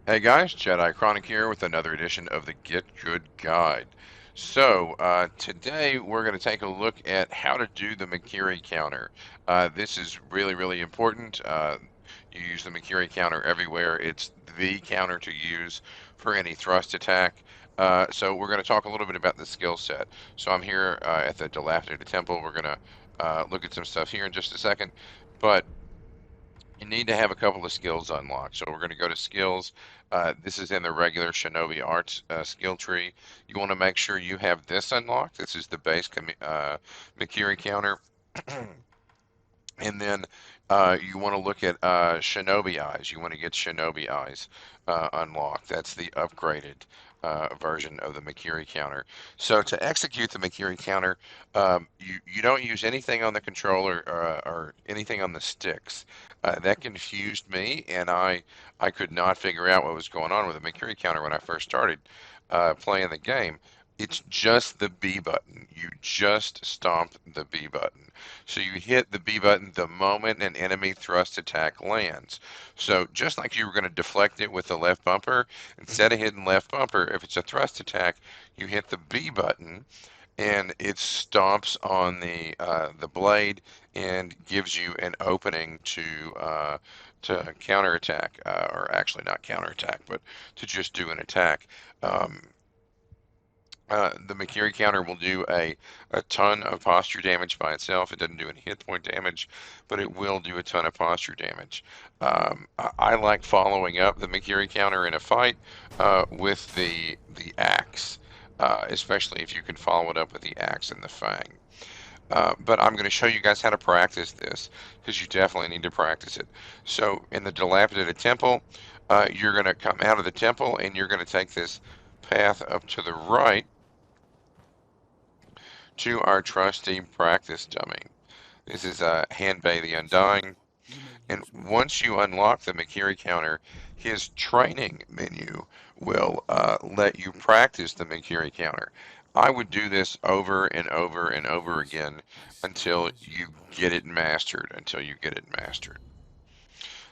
Hey guys, Jedi Chronic here with another edition of the Get Good Guide. Today we're going to take a look at how to do the Mikiri counter. This is really important. You use the Mikiri counter everywhere. It's the counter to use for any thrust attack. So we're going to talk a little bit about the skill set. So I'm here at the Dilapidated Temple. We're going to look at some stuff here in just a second. But you need to have a couple of skills unlocked. So we're going to go to skills. This is in the regular Shinobi Arts skill tree. You want to make sure you have this unlocked. This is the base Mikiri counter. And then you want to look at Shinobi Eyes. You want to get Shinobi Eyes unlocked. That's the upgraded version of the Mikiri counter. So to execute the Mikiri counter, you don't use anything on the controller or anything on the sticks. That confused me, and I could not figure out what was going on with the Mikiri counter when I first started playing the game. It's just the B button. You just stomp the B button. So you hit the B button the moment an enemy thrust attack lands. So just like you were going to deflect it with the left bumper, instead of hitting left bumper, if it's a thrust attack, you hit the B button and it stomps on the blade and gives you an opening to counterattack, or actually not counterattack, but to just do an attack. The Mikiri counter will do a ton of posture damage by itself. It doesn't do any hit point damage, but it will do a ton of posture damage. I like following up the Mikiri counter in a fight with the axe, especially if you can follow it up with the axe and the fang. But I'm going to show you guys how to practice this because you definitely need to practice it. So in the Dilapidated Temple, you're going to come out of the temple and you're going to take this path up to the right to our trusty practice dummy. This is Hanbei the Undying, and once you unlock the Mikiri counter, his training menu will let you practice the Mikiri counter. I would do this over and over and over again until you get it mastered,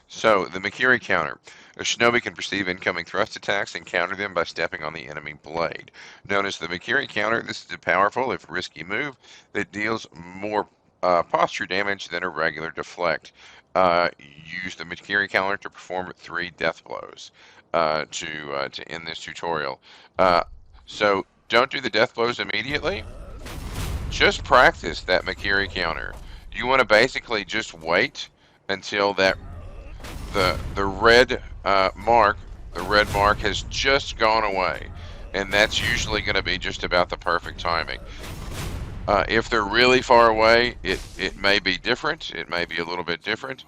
So, the Mikiri counter. A shinobi can perceive incoming thrust attacks and counter them by stepping on the enemy blade. Known as the Mikiri counter, this is a powerful, if risky move that deals more posture damage than a regular deflect. Use the Mikiri counter to perform 3 death blows to end this tutorial. So, don't do the death blows immediately. Just practice that Mikiri counter. You want to basically just wait until the red mark has just gone away, and that's usually going to be just about the perfect timing. If they're really far away, it may be different. It may be a little bit different.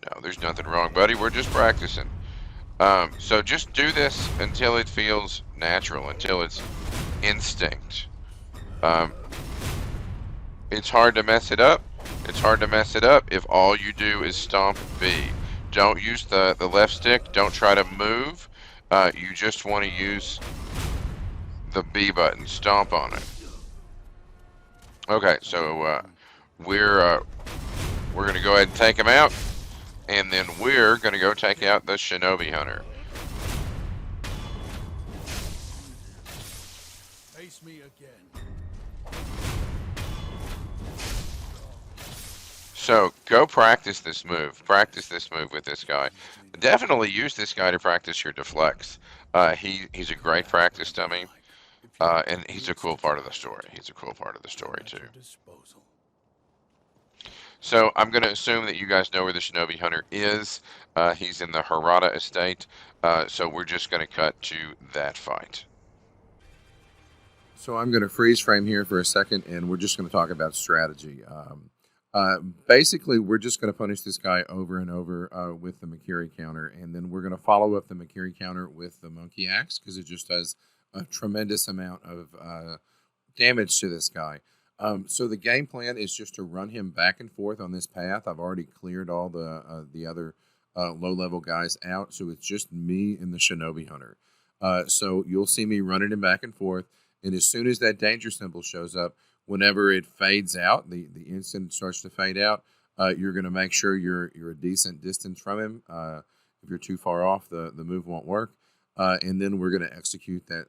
No, there's nothing wrong, buddy. We're just practicing. So just do this until it feels natural, until it's instinct. Um, it's hard to mess it up. It's hard to mess it up if all you do is stomp B. Don't use the left stick. Don't try to move. You just want to use the B button. Stomp on it. Okay, so we're going to go ahead and take him out, and then we're going to go take out the Shinobi Hunter. Face me again. So go practice this move. Practice this move with this guy. Definitely use this guy to practice your deflects. He's a great practice dummy, and he's a cool part of the story. He's a cool part of the story too. So I'm going to assume that you guys know where the Shinobi Hunter is. He's in the Harada estate. So we're just going to cut to that fight. So I'm going to freeze frame here for a second, and we're just going to talk about strategy. Basically, we're just going to punish this guy over and over with the Mikiri counter, and then we're going to follow up the Mikiri counter with the Monkey Axe because it just does a tremendous amount of damage to this guy. So the game plan is just to run him back and forth on this path. I've already cleared all the other low-level guys out, so it's just me and the Shinobi Hunter. So you'll see me running him back and forth, and as soon as that danger symbol shows up, whenever it fades out, the instant it starts to fade out, you're going to make sure you're a decent distance from him. If you're too far off, the move won't work. And then we're going to execute that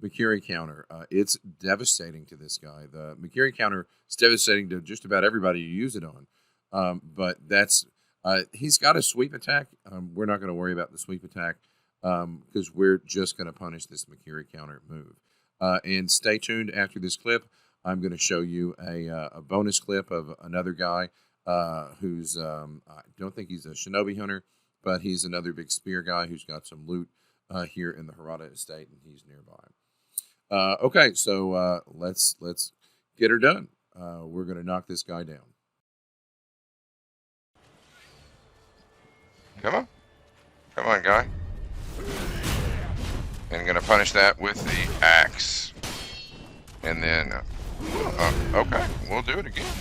Mikiri counter. It's devastating to this guy. The Mikiri counter is devastating to just about everybody you use it on. But that's he's got a sweep attack. We're not going to worry about the sweep attack because we're just going to punish this Mikiri counter move. And stay tuned after this clip. I'm going to show you a bonus clip of another guy who's, I don't think he's a Shinobi hunter, but he's another big spear guy who's got some loot here in the Harada estate, and he's nearby. Okay, so let's get her done. We're going to knock this guy down. Come on, guy. And I'm going to punish that with the axe. And then, okay, we'll do it again.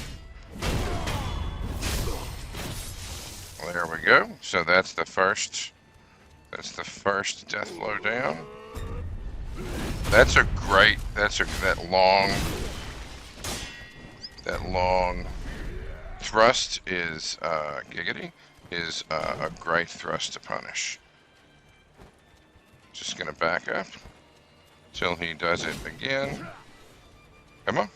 There we go. So that's the first death blow down. That's a great, that long thrust is, giggity, is a great thrust to punish. Just gonna back up till he does it again. Come on.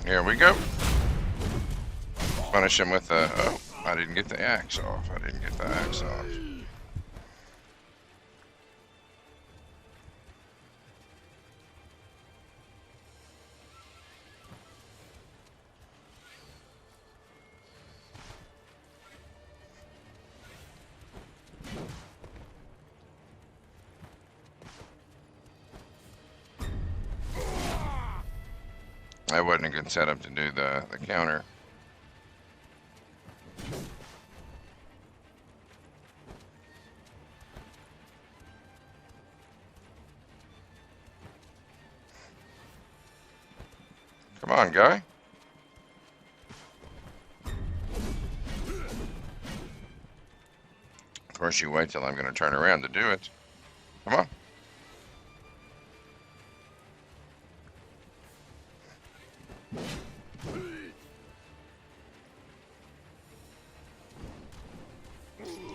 Here we go. Punish him with a... Oh, I didn't get the axe off. That wasn't a good setup to do the counter. Come on, guy. Of course, you wait till I'm going to turn around to do it. Come on.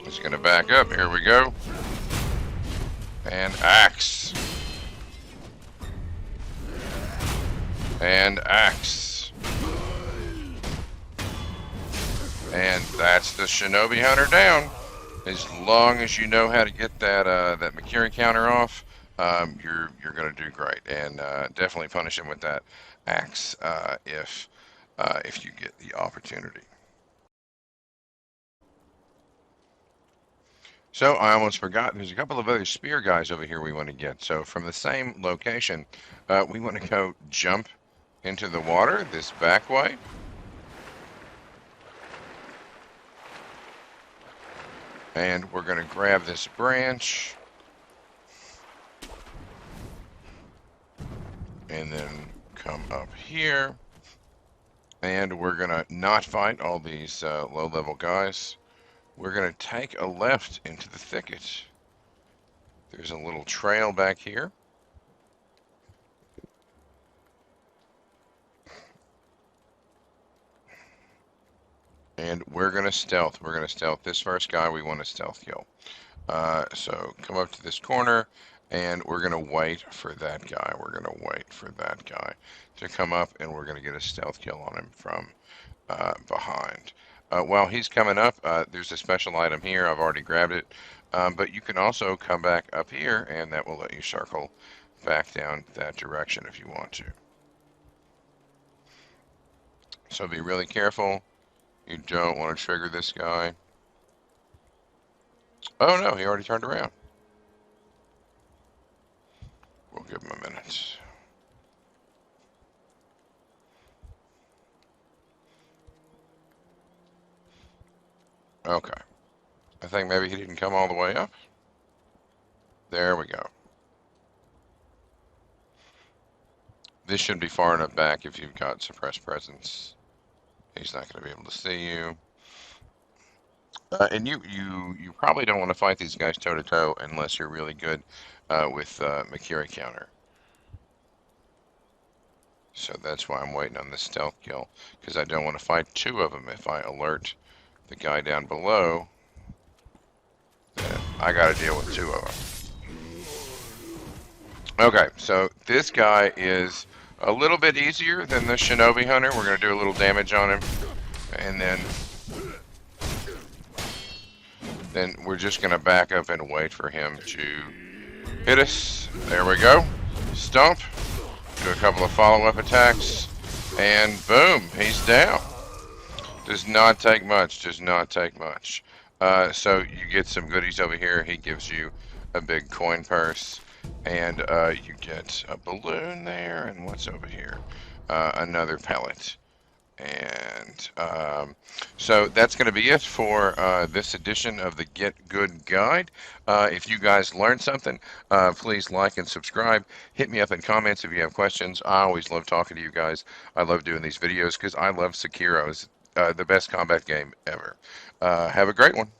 Just going to back up. Here we go. And axe. And axe. And that's the Shinobi Hunter down. As long as you know how to get that that Mikiri counter off, you're going to do great. And definitely punish him with that axe if you get the opportunity. So I almost forgot, there's a couple of other spear guys over here we want to get. So from the same location, we want to go jump into the water this back way. And we're going to grab this branch. And then come up here. And we're going to not fight all these low-level guys. We're going to take a left into the thicket. There's a little trail back here. And we're going to stealth. We're going to stealth this first guy. We want to stealth kill. So come up to this corner, and we're going to wait for that guy. To come up, and we're going to get a stealth kill on him from behind. While he's coming up, there's a special item here. I've already grabbed it. But you can also come back up here, and that will let you circle back down that direction if you want to. So be really careful. You don't want to trigger this guy. Oh no, he already turned around. We'll give him a minute. Okay. I think maybe he didn't come all the way up. There we go. This should be far enough back if you've got suppressed presence. He's not going to be able to see you. And you probably don't want to fight these guys toe to toe unless you're really good with Mikiri Counter. So that's why I'm waiting on this stealth kill, because I don't want to fight two of them. If I alert the guy down below, then I got to deal with two of them. Okay, so this guy is a little bit easier than the Shinobi Hunter. We're going to do a little damage on him, and then we're just going to back up and wait for him to hit us. There we go. Stomp. Do a couple of follow-up attacks, and boom, he's down. Does not take much, does not take much. So you get some goodies over here. He gives you a big coin purse, and you get a balloon there, and what's over here? Another pellet. And so that's going to be it for this edition of the Get Good Guide. If you guys learned something, please like and subscribe. Hit me up in comments if you have questions. I always love talking to you guys. I love doing these videos because I love Sekiro. It's the best combat game ever. Have a great one.